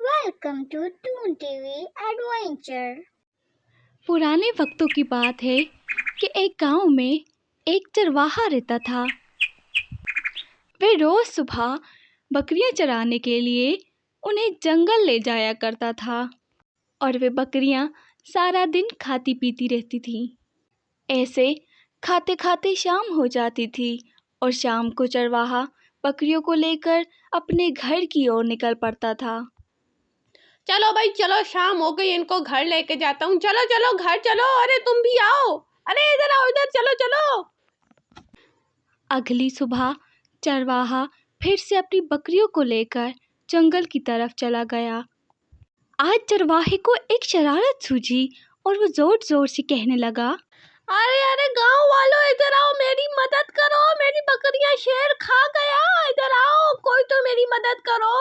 Welcome to Toon TV Adventure। पुराने वक्तों की बात है कि एक गांव में एक चरवाहा रहता था। वह रोज सुबह बकरियां चराने के लिए उन्हें जंगल ले जाया करता था और वे बकरियां सारा दिन खाती पीती रहती थीं। ऐसे खाते खाते शाम हो जाती थी और शाम को चरवाहा बकरियों को लेकर अपने घर की ओर निकल पड़ता था। चलो भाई चलो, शाम हो गई, इनको घर लेके जाता हूँ। चलो चलो घर चलो, अरे तुम भी आओ, अरे इधर आओ, इधर चलो चलो। अगली सुबह चरवाहा फिर से अपनी बकरियों को लेकर जंगल की तरफ चला गया। आज चरवाहे को एक शरारत सूझी और वो जोर जोर से कहने लगा, अरे अरे गांव वालों, इधर आओ, मेरी मदद करो, मेरी बकरियां शेर खा गया। इधर आओ, कोई तो मेरी मदद करो,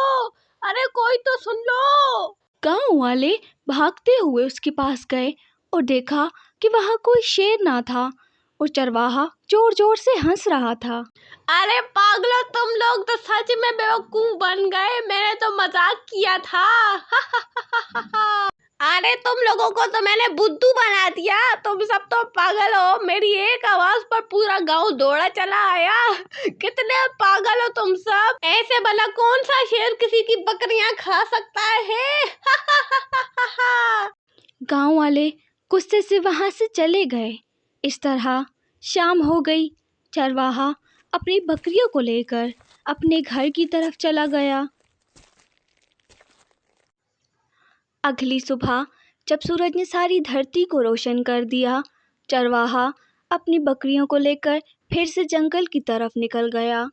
अरे कोई तो सुन लो। गांव वाले भागते हुए उसके पास गए और देखा कि वहां कोई शेर ना था और चरवाहा जोर जोर से हंस रहा था। अरे पागलो, तुम लोग तो सच में बेवकूफ बन गए, मैंने तो मजाक किया था। अरे तुम लोगों को तो मैंने बुद्धू बना दिया, तुम सब तो पागल हो। मेरी एक आवाज पर पूरा गांव दौड़ा चला आया। कितने पागल हो तुम सब। ऐसे भला कौन सा शेर किसी की बकरियां खा सकता है? गांव वाले गुस्से से वहां से चले गए। इस तरह शाम हो गई। चरवाहा अपनी बकरियों को लेकर अपने घर की तरफ चला गया। अगली सुबह जब सूरज ने सारी धरती को रोशन कर दिया, चरवाहा अपनी बकरियों को लेकर फिर से जंगल की तरफ निकल गया।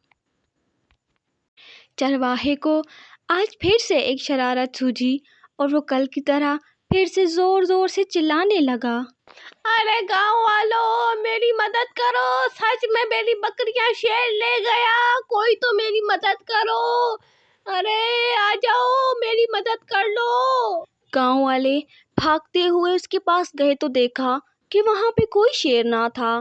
चरवाहे को आज फिर से एक शरारत सूझी और वो कल की तरह फिर से जोर जोर से चिल्लाने लगा, अरे गांव वालों, मेरी मदद करो, सच में मेरी बकरियां शेर ले गया, कोई तो मेरी मदद करो, अरे आ जाओ, मेरी मदद कर लो। गांव वाले भागते हुए उसके पास गए तो देखा कि वहां पे कोई शेर ना था।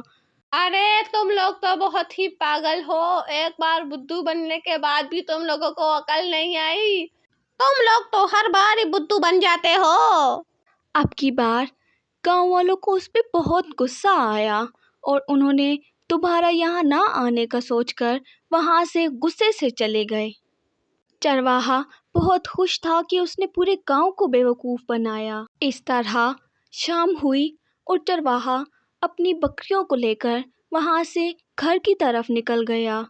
अरे तुम लोग तो बहुत ही पागल हो, एक बार बुद्धू बनने के बाद भी तुम लोगों को अकल नहीं आई। तुम लोग तो हर बार ही बुद्धू बन जाते हो। अब की बार गांव वालों को उस पे बहुत गुस्सा आया और उन्होंने दोबारा यहाँ ना आने का सोचकर वहां से गुस्से से चले गए। चरवाहा बहुत खुश था कि उसने पूरे गांव को बेवकूफ़ बनाया। इस तरह शाम हुई और चरवाहा अपनी बकरियों को लेकर वहां से घर की तरफ निकल गया।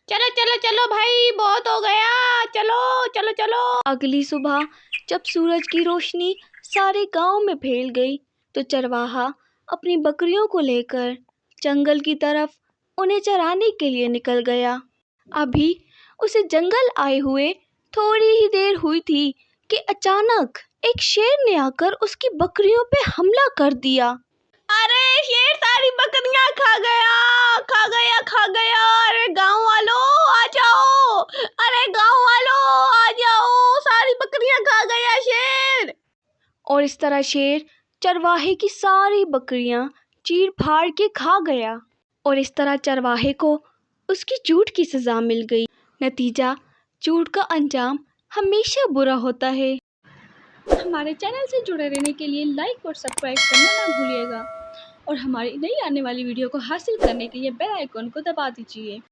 चलो चलो चलो भाई, बहुत हो गया, चलो चलो चलो। अगली सुबह जब सूरज की रोशनी सारे गांव में फैल गई तो चरवाहा अपनी बकरियों को लेकर जंगल की तरफ उन्हें चराने के लिए निकल गया। अभी उसे जंगल आए हुए थोड़ी ही देर हुई थी कि अचानक एक शेर ने आकर उसकी बकरियों पे हमला कर दिया। अरे शेर सारी बकरियां खा गया, खा गया, खा गया। अरे गांव वालों आ जाओ, अरे गांव वालों आ जाओ, सारी बकरियां खा गया शेर। और इस तरह शेर चरवाहे की सारी बकरियां चीर फाड़ के खा गया और इस तरह चरवाहे को उसकी झूठ की सज़ा मिल गई। नतीजा, झूठ का अंजाम हमेशा बुरा होता है। हमारे चैनल से जुड़े रहने के लिए लाइक और सब्सक्राइब करना ना भूलिएगा और हमारी नई आने वाली वीडियो को हासिल करने के लिए बेल आइकन को दबा दीजिए।